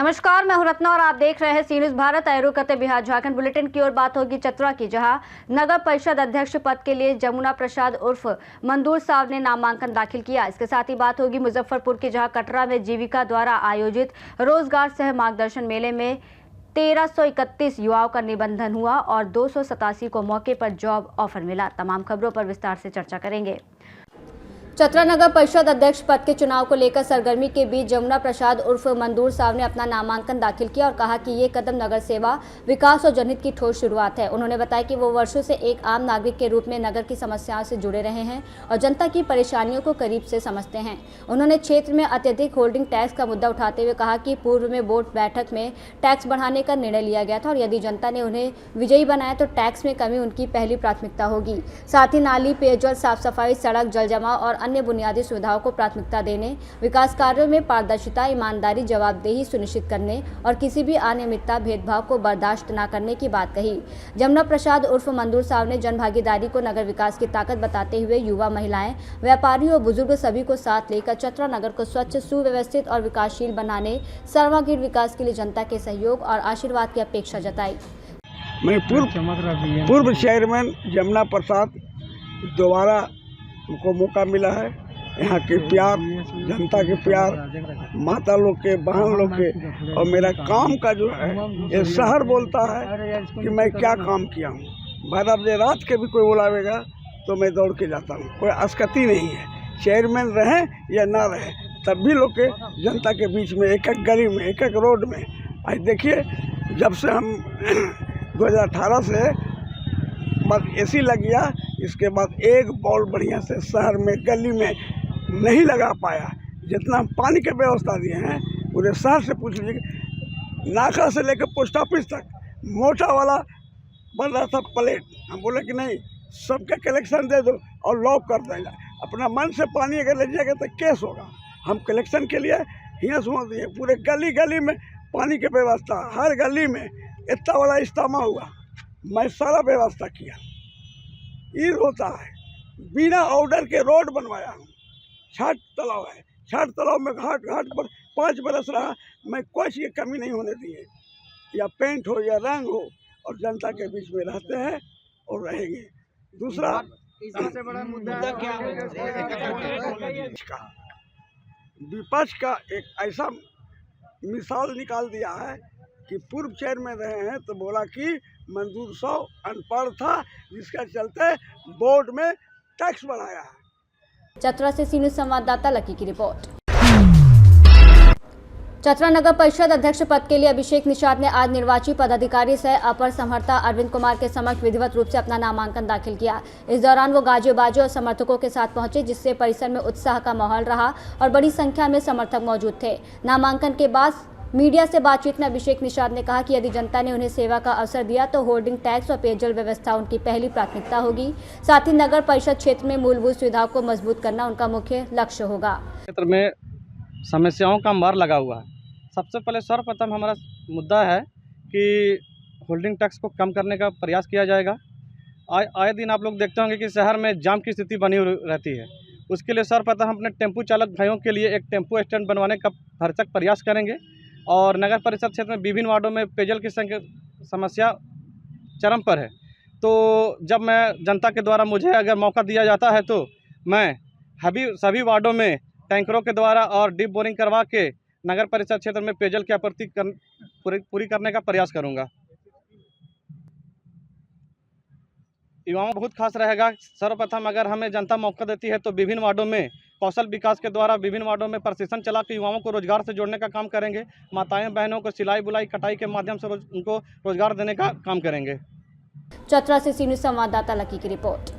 नमस्कार, मैं हूं रत्ना और आप देख रहे हैं सी न्यूज़ भारत। आयरू करते बिहार झारखंड बुलेटिन की ओर बात होगी चतरा की, जहां नगर परिषद अध्यक्ष पद के लिए जमुना प्रसाद उर्फ मंदूर साहब ने नामांकन दाखिल किया। इसके साथ ही बात होगी मुजफ्फरपुर की, जहां कटरा में जीविका द्वारा आयोजित रोजगार सह मार्गदर्शन मेले में 1331 युवाओं का निबंधन हुआ और 287 को मौके पर जॉब ऑफर मिला। तमाम खबरों पर विस्तार से चर्चा करेंगे। चतरा नगर परिषद अध्यक्ष पद के चुनाव को लेकर सरगर्मी के बीच जमुना प्रसाद उर्फ मंदूर साहब ने अपना नामांकन दाखिल किया और कहा कि ये कदम नगर सेवा, विकास और जनहित की ठोस शुरुआत है। उन्होंने बताया कि वो वर्षों से एक आम नागरिक के रूप में नगर की समस्याओं से जुड़े रहे हैं और जनता की परेशानियों को करीब से समझते हैं। उन्होंने क्षेत्र में अत्यधिक होल्डिंग टैक्स का मुद्दा उठाते हुए कहा कि पूर्व में बोर्ड बैठक में टैक्स बढ़ाने का निर्णय लिया गया था और यदि जनता ने उन्हें विजयी बनाया तो टैक्स में कमी उनकी पहली प्राथमिकता होगी। साथ ही नाली, पेयजल, साफ सफाई, सड़क, जल जमाव और अन्य बुनियादी सुविधाओं को प्राथमिकता देने, विकास कार्यों में पारदर्शिता, ईमानदारी, जवाबदेही सुनिश्चित करने और किसी भी अनियमितता, भेदभाव को बर्दाश्त न करने की बात कही। जमुना प्रसाद उर्फ मंदूर साहब ने जनभागीदारी को नगर विकास की ताकत बताते हुए युवा, महिलाएं, व्यापारी और बुजुर्ग सभी को साथ लेकर चतरा नगर को स्वच्छ, सुव्यवस्थित और विकासशील बनाने, सर्वांगीण विकास के लिए जनता के सहयोग और आशीर्वाद की अपेक्षा जताई। मैं पूर्व चेयरमैन जमुना प्रसाद दोबारा को मौका मिला है। यहाँ के प्यार, जनता के प्यार, माता लोग के, बहन लोग के और मेरा काम का जो है ये शहर बोलता है कि मैं क्या काम किया हूँ। भर रात के भी कोई बुलावेगा तो मैं दौड़ के जाता हूँ। कोई अस्कती नहीं है, चेयरमैन रहे या ना रहे, तब भी लोग के जनता के बीच में, एक एक गली में, एक एक रोड में। आज देखिए, जब से हम 2018 से बाद एसी लग गया, इसके बाद एक बॉल बढ़िया से शहर में, गली में नहीं लगा पाया। जितना पानी के व्यवस्था दिए हैं पूरे शहर से पूछ लीजिए, नाका से लेकर पोस्ट ऑफिस तक मोटा वाला बन रहा था प्लेट। हम बोले कि नहीं, सबके कलेक्शन दे दो और लॉक कर देंगे। अपना मन से पानी अगर ले जाएगा तो केस होगा। हम कलेक्शन के लिए यहाँ सुन दिए, पूरे गली गली में पानी की व्यवस्था, हर गली में इतना बड़ा इज्तिमा हुआ, मैं सारा व्यवस्था किया। ये होता है, बिना ऑर्डर के रोड बनवाया हूँ। 60 तालाब है, 60 तालाब में घाट घाट पर 5 बरस रहा, मैं कोई चीज़ की कमी नहीं होने दी है, या पेंट हो या रंग हो, और जनता के बीच में रहते हैं और रहेंगे। दूसरा सबसे बड़ा मुद्दा क्या है? विपक्ष का एक ऐसा मिसाल निकाल दिया है कि पूर्व चेयरमैन रहे हैं तो बोला कि मंदूर साहब अनपढ़ था, जिसका चलते बोर्ड में टैक्स बढ़ाया है। चतरा से सी न्यूज़ संवाददाता लकी की रिपोर्ट। चतरा नगर परिषद अध्यक्ष पद के लिए अभिषेक निषाद ने आज निर्वाची पदाधिकारी सह अपर समहर्ता अरविंद कुमार के समक्ष विधिवत रूप से अपना नामांकन दाखिल किया। इस दौरान वो गाजे बाजे और समर्थकों के साथ पहुंचे, जिससे परिसर में उत्साह का माहौल रहा और बड़ी संख्या में समर्थक मौजूद थे। नामांकन के बाद मीडिया से बातचीत में अभिषेक निषाद ने कहा कि यदि जनता ने उन्हें सेवा का अवसर दिया तो होल्डिंग टैक्स और पेयजल व्यवस्था उनकी पहली प्राथमिकता होगी। साथ ही नगर परिषद क्षेत्र में मूलभूत सुविधाओं को मजबूत करना उनका मुख्य लक्ष्य होगा। क्षेत्र में समस्याओं का अंबार लगा हुआ है। सबसे पहले सर्वप्रथम हमारा मुद्दा है कि होल्डिंग टैक्स को कम करने का प्रयास किया जाएगा। आए दिन आप लोग देखते होंगे कि शहर में जाम की स्थिति बनी रहती है। उसके लिए सर्वप्रथम हम अपने टेम्पू चालक भाइयों के लिए एक टेम्पू स्टैंड बनवाने का भरसक प्रयास करेंगे और नगर परिषद क्षेत्र में विभिन्न वार्डों में पेयजल की समस्या चरम पर है। तो जब मैं जनता के द्वारा मुझे अगर मौका दिया जाता है तो मैं सभी वार्डों में टैंकरों के द्वारा और डीप बोरिंग करवा के नगर परिषद क्षेत्र में पेयजल की आपूर्ति पूरी करने का प्रयास करूंगा। युवाओं बहुत खास रहेगा। सर्वप्रथम अगर हमें जनता मौका देती है तो विभिन्न वार्डों में कौशल विकास के द्वारा विभिन्न वार्डों में प्रशिक्षण चला के युवाओं को रोजगार से जोड़ने का काम करेंगे। माताएं बहनों को सिलाई बुलाई कटाई के माध्यम से उनको रोजगार देने का काम करेंगे। चतरा से सी न्यूज़ संवाददाता लकी की रिपोर्ट।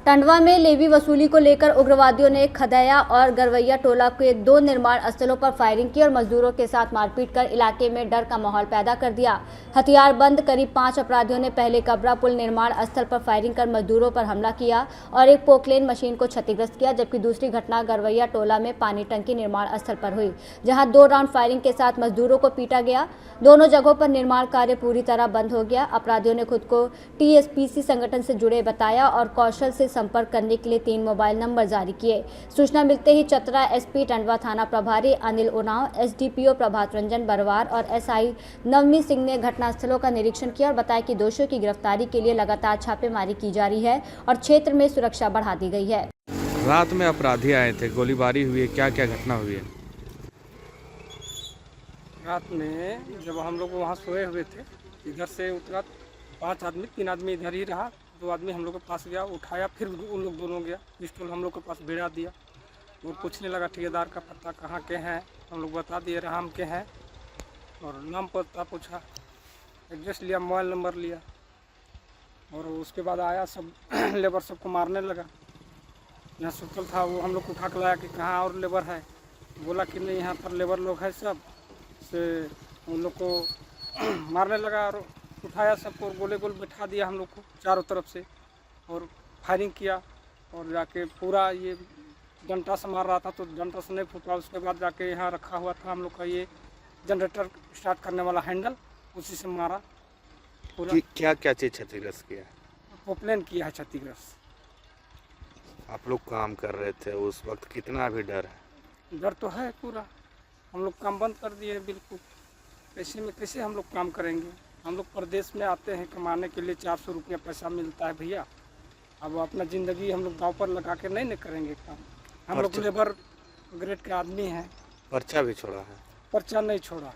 टंडवा में लेवी वसूली को लेकर उग्रवादियों ने खदैया और गरवैया टोला के 2 निर्माण स्थलों पर फायरिंग की और मजदूरों के साथ मारपीट कर इलाके में डर का माहौल पैदा कर दिया। हथियारबंद करीब 5 अपराधियों ने पहले कबरा पुल निर्माण स्थल पर फायरिंग कर मजदूरों पर हमला किया और एक पोकलेन मशीन को क्षतिग्रस्त किया, जबकि दूसरी घटना गरवैया टोला में पानी टंकी निर्माण स्थल पर हुई, जहां 2 राउंड फायरिंग के साथ मजदूरों को पीटा गया। दोनों जगहों पर निर्माण कार्य पूरी तरह बंद हो गया। अपराधियों ने खुद को TSPC संगठन से जुड़े बताया और कौशल से संपर्क करने के लिए 3 मोबाइल नंबर जारी किए। सूचना मिलते ही चतरा एसपी टंडवा थाना प्रभारी अनिल उरांव, एसडीपीओ प्रभात रंजन बरवार और एसआई नवनीत सिंह ने घटनास्थलों का निरीक्षण किया और बताया कि दोषियों की गिरफ्तारी के लिए लगातार छापेमारी की जा रही है और क्षेत्र में सुरक्षा बढ़ा दी गई है। रात में अपराधी आए थे, गोलीबारी हुई है, क्या क्या घटना हुई है? रात में जब हम लोग वहाँ सोए हुए थे, इधर से उतरा 5 आदमी, 3 आदमी इधर ही रहा, 2 आदमी हम लोग के पास गया, उठाया, फिर उन लोग दोनों गया, पिस्टल हम लोग के पास भिड़ा दिया और पूछने लगा ठेकेदार का पता कहाँ के हैं। हम लोग बता दिए राम के हैं और नाम पता पूछा, एड्रेस लिया, मोबाइल नंबर लिया और उसके बाद आया, सब लेबर सबको मारने लगा। यहाँ सुतल था वो हम लोग को उठा के लाया कि कहाँ और लेबर है, बोला कि नहीं यहाँ पर लेबर लोग है सब, से उन लोग को मारने लगा और उठाया सबको और गोले गोल बैठा दिया हम लोग को चारों तरफ से और फायरिंग किया और जाके पूरा ये डंटा से मार रहा था तो डंटा से नहीं फूटा। उसके बाद जाके यहाँ रखा हुआ था हम लोग का ये जनरेटर स्टार्ट करने वाला हैंडल, उसी से मारा पूरा। क्या क्या चीज़ क्षतिग्रस्त किया? पोपलेन किया है क्षतिग्रस्त। आप लोग काम कर रहे थे उस वक्त, कितना भी डर है? डर तो है पूरा, हम लोग काम बंद कर दिए बिल्कुल। ऐसे में कैसे हम लोग काम करेंगे? हम लोग प्रदेश में आते हैं कमाने के लिए, 400 रुपया पैसा मिलता है भैया। अब अपना ज़िंदगी हम लोग दांव पर लगा के नहीं करेंगे काम। हम लोग लेबर ग्रेड के आदमी हैं। पर्चा भी छोड़ा है? पर्चा नहीं छोड़ा है।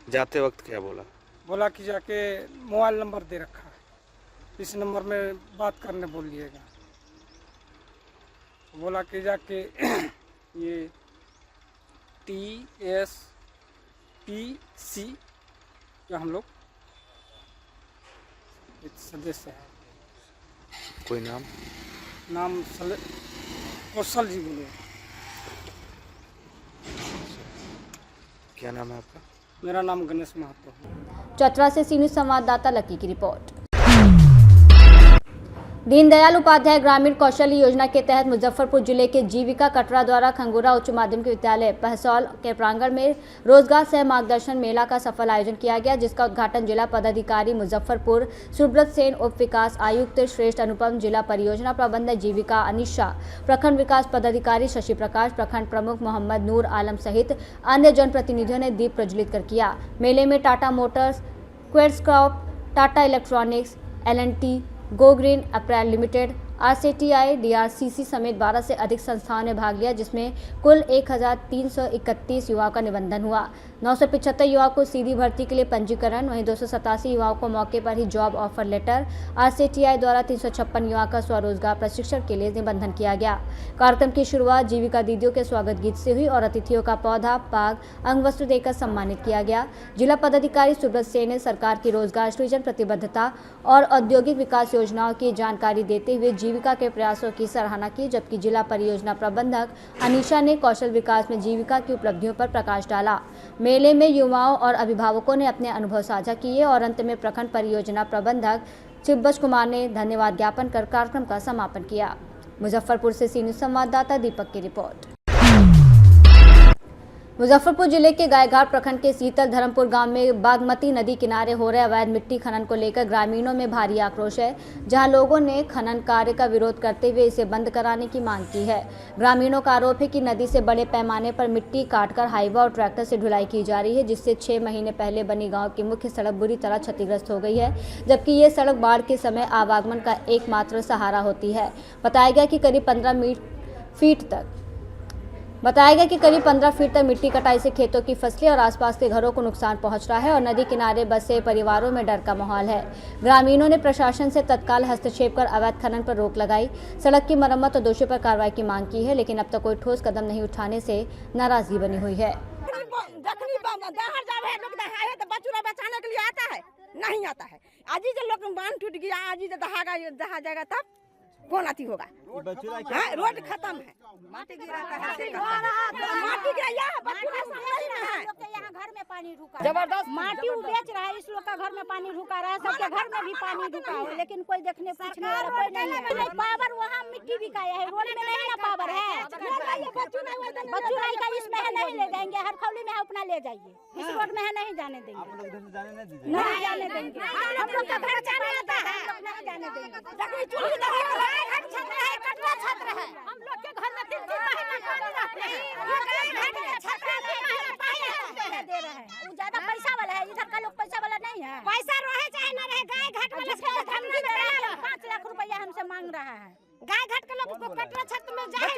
जाते वक्त क्या बोला? बोला कि जाके मोबाइल नंबर दे रखा है, इस नंबर में बात करने बोलिएगा। बोला कि जाके ये TSPC का हम लोग एक सदस्य है। कोई नाम? नाम कौशल जी बोले। क्या नाम है आपका? मेरा नाम गणेश महतो है। चतरा से सी न्यूज़ संवाददाता लकी की रिपोर्ट। दीनदयाल उपाध्याय ग्रामीण कौशल्य योजना के तहत मुजफ्फरपुर जिले के जीविका कटरा द्वारा खंगूरा उच्च माध्यमिक विद्यालय पहसौल के प्रांगण में रोजगार सह मार्गदर्शन मेला का सफल आयोजन किया गया, जिसका उद्घाटन जिला पदाधिकारी मुजफ्फरपुर सुब्रत सेन, उप विकास आयुक्त श्रेष्ठ अनुपम, जिला परियोजना प्रबंधक जीविका अनिशा, प्रखंड विकास पदाधिकारी शशि प्रकाश, प्रखंड प्रमुख मोहम्मद नूर आलम सहित अन्य जनप्रतिनिधियों ने दीप प्रज्वलित कर किया। मेले में टाटा मोटर्स, क्वेड्सक्रॉप, Tata Electronics, L&T, Go Green April Limited, RCTI, DRCC समेत 12 से अधिक संस्थाओं ने भाग लिया, जिसमें कुल 1331 युवाओं का निबंधन हुआ। 975 युवाओं को सीधी भर्ती के लिए पंजीकरण, वहीं 287 युवाओं को मौके पर ही जॉब ऑफर लेटर। RCTI द्वारा 356 युवाओं का स्वरोजगार प्रशिक्षण के लिए निबंधन किया गया। कार्यक्रम की शुरुआत जीविका दीदियों के स्वागत गीत से हुई और अतिथियों का पौधा, पाग, अंग वस्त्र देकर सम्मानित किया गया। जिला पदाधिकारी सुब्रत सेन ने सरकार की रोजगार सृजन प्रतिबद्धता और औद्योगिक विकास योजनाओं की जानकारी देते हुए जीविका के प्रयासों की सराहना की, जबकि जिला परियोजना प्रबंधक अनीशा ने कौशल विकास में जीविका की उपलब्धियों पर प्रकाश डाला। मेले में युवाओं और अभिभावकों ने अपने अनुभव साझा किए और अंत में प्रखंड परियोजना प्रबंधक चिब्बज कुमार ने धन्यवाद ज्ञापन कर कार्यक्रम का समापन किया। मुजफ्फरपुर से सी न्यूज़ संवाददाता दीपक की रिपोर्ट। मुजफ्फरपुर जिले के गायघाट प्रखंड के शीतल धर्मपुर गांव में बागमती नदी किनारे हो रहे अवैध मिट्टी खनन को लेकर ग्रामीणों में भारी आक्रोश है, जहां लोगों ने खनन कार्य का विरोध करते हुए इसे बंद कराने की मांग की है। ग्रामीणों का आरोप है कि नदी से बड़े पैमाने पर मिट्टी काटकर हाईवा और ट्रैक्टर से ढुलाई की जा रही है, जिससे 6 महीने पहले बनी गाँव की मुख्य सड़क बुरी तरह क्षतिग्रस्त हो गई है, जबकि ये सड़क बाढ़ के समय आवागमन का एकमात्र सहारा होती है। बताया गया कि करीब 15 फीट तक मिट्टी कटाई से खेतों की फसलें और आसपास के घरों को नुकसान पहुंच रहा है और नदी किनारे बसे परिवारों में डर का माहौल है। ग्रामीणों ने प्रशासन से तत्काल हस्तक्षेप कर अवैध खनन पर रोक लगाई, सड़क की मरम्मत और दोषियों पर कार्रवाई की मांग की है, लेकिन अब तक कोई ठोस कदम नहीं उठाने से नाराजगी बनी हुई है। नहीं आता है, आज ही लोग बांध टूट गया, आज ही दहा जाएगा तब कौन अति होगा? रोड खत्म है, माटी गिरा यहाँ घर में पानी रुका जबरदस्त, माटी बेच रहा है, इस लोग का घर में पानी रुका रहा है, सबके घर में भी पानी रुका है, लेकिन कोई देखने पूछने वाला कोई नहीं है। पावर वहाँ मिट्टी बिकाया है, रोड में नहीं ना पावर है। बच्चू भाई का इसमें है, नहीं ले जाएंगे, हर खौली में है अपना ले जाइए, इस रोड में है नहीं जाने देंगे, नहीं जाने देंगे, हम लोग का घर जाने आता है, नहीं जाने देंगे। दे रहे हैं, वो ज्यादा पैसा वाला है, इधर का लोग पैसा वाला नहीं है। पैसा रहे चाहे न रहे, गाय घाट वाला 5 लाख रुपया हमसे मांग रहा है। गाय घाट के लोग कटरा क्षेत्र में जाए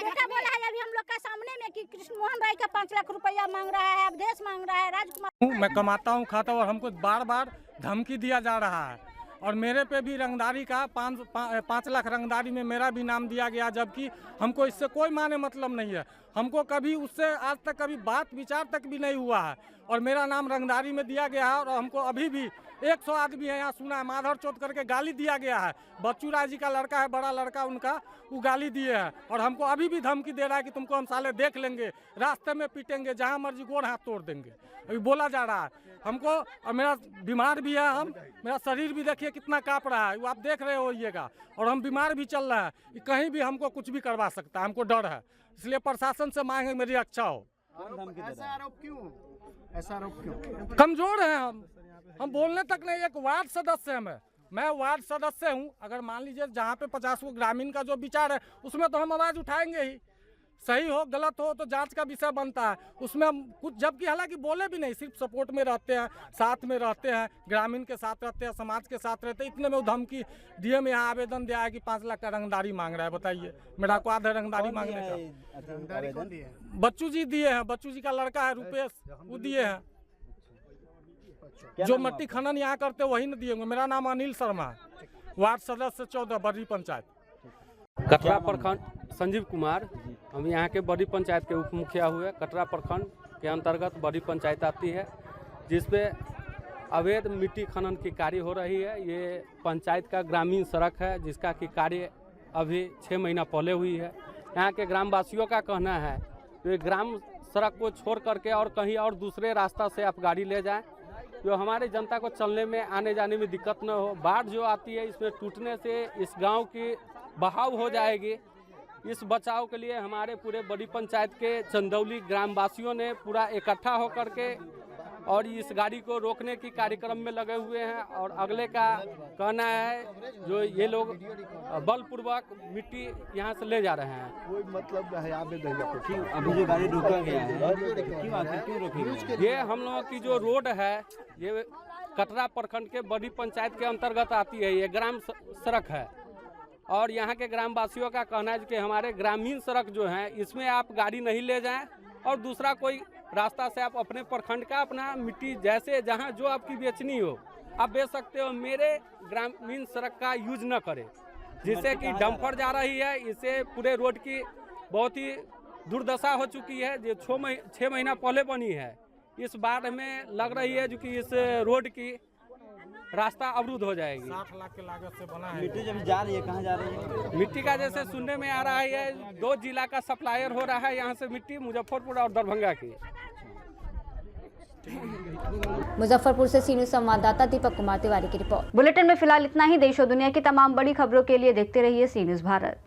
बेटा बोला है अभी हम लोग के सामने में कि कृष्ण मोहन राय का 5 लाख रुपया मांग रहा है, अवधेश मांग रहा है, राजकुमार। मैं कमाता हूँ, खाता हूँ और हमको बार बार धमकी दिया जा रहा है और मेरे पे भी रंगदारी का 5 लाख रंगदारी में मेरा भी नाम दिया गया, जबकि हमको इससे कोई माने मतलब नहीं है। हमको कभी उससे आज तक कभी बात विचार तक भी नहीं हुआ है और मेरा नाम रंगदारी में दिया गया है और हमको अभी भी 100 आदमी है यहाँ सुना है माधर चौथ करके गाली दिया गया है। बच्चू राय जी का लड़का है, बड़ा लड़का उनका, वो गाली दिए हैं और हमको अभी भी धमकी दे रहा है कि तुमको हम साले देख लेंगे, रास्ते में पीटेंगे, जहाँ मर्जी गोड़ हाथ तोड़ देंगे, अभी बोला जा रहा है हमको। और मेरा बीमार भी है, मेरा शरीर भी देखिए कितना काँप रहा है, वो आप देख रहे होइएगा, और हम बीमार भी चल रहे हैं कि कहीं भी हमको कुछ भी करवा सकता है, हमको डर है। इसलिए प्रशासन से मांगे मेरी रक्षा हो। ऐसा आरोप क्यों? कमजोर हैं हम बोलने तक नहीं। एक वार्ड सदस्य है, मैं वार्ड सदस्य हूँ। अगर मान लीजिए जहाँ पे 50 को ग्रामीण का जो विचार है उसमें तो हम आवाज़ उठाएंगे ही, सही हो गलत हो तो जांच का विषय बनता है, उसमें हम कुछ, जबकि हालांकि बोले भी नहीं, सिर्फ सपोर्ट में रहते हैं, साथ में रहते हैं, ग्रामीण के साथ रहते हैं, समाज के साथ रहते हैं। इतने में वो धमकी दिए में यहाँ आवेदन दिया है कि 5 लाख का रंगदारी मांग रहा है। बताइए मेरा को आधा रंगदारी मांगने का। बच्चू जी दिए हैं, बच्चू जी का लड़का है रुपेश, वो दिए हैं। जो मट्टी खनन यहाँ करते वही न दिए। मेरा नाम अनिल शर्मा है, वार्ड सदस्य 14 बड़ी पंचायत, कटरा प्रखंड। संजीव कुमार, हम यहाँ के बड़ी पंचायत के उप मुखिया हुए। कटरा प्रखंड के अंतर्गत बड़ी पंचायत आती है, जिसपे अवैध मिट्टी खनन की कार्य हो रही है। ये पंचायत का ग्रामीण सड़क है, जिसका की कार्य अभी 6 महीना पहले हुई है। यहाँ के ग्रामवासियों का कहना है तो ये ग्राम सड़क को छोड़ करके और कहीं और दूसरे रास्ता से आप गाड़ी ले जाएं, जो हमारे जनता को चलने में आने जाने में दिक्कत न हो। बाढ़ जो आती है इसमें टूटने से इस गांव की बहाव हो जाएगी। इस बचाव के लिए हमारे पूरे बड़ी पंचायत के चंदौली ग्रामवासियों ने पूरा इकट्ठा होकर के और इस गाड़ी को रोकने की कार्यक्रम में लगे हुए हैं। और अगले का कहना है जो ये लोग बलपूर्वक मिट्टी यहाँ से ले जा रहे हैं। कोई मतलब है अभी जो गाड़ी रोका गया है क्यों रोकी? ये हम लोगों की जो रोड है ये कटरा प्रखंड के बड़ी पंचायत के अंतर्गत आती है। ये ग्राम सड़क है और यहाँ के ग्रामवासियों का कहना है कि हमारे ग्रामीण सड़क जो है इसमें आप गाड़ी नहीं ले जाएं और दूसरा कोई रास्ता से आप अपने प्रखंड का अपना मिट्टी जैसे जहाँ जो आपकी बेचनी हो आप बेच सकते हो। मेरे ग्रामीण सड़क का यूज न करें, जिससे कि डंपर जा रही है। इससे पूरे रोड की बहुत ही दुर्दशा हो चुकी है, जो 6 महीना पहले बनी है। इस बाढ़ में लग रही है जो कि इस रोड की रास्ता अवरुद्ध हो जाएगी। 60 लाख के लागत से बना है। मिट्टी जब जा रही है, कहाँ जा रही है? मिट्टी का जैसे सुनने में आ रहा है 2 जिला का सप्लायर हो रहा है यहाँ से मिट्टी, मुजफ्फरपुर और दरभंगा की। मुजफ्फरपुर से सीनियर संवाददाता दीपक कुमार तिवारी की रिपोर्ट। बुलेटिन में फिलहाल इतना ही। देश और दुनिया की तमाम बड़ी खबरों के लिए देखते रहिए सी न्यूज़ भारत।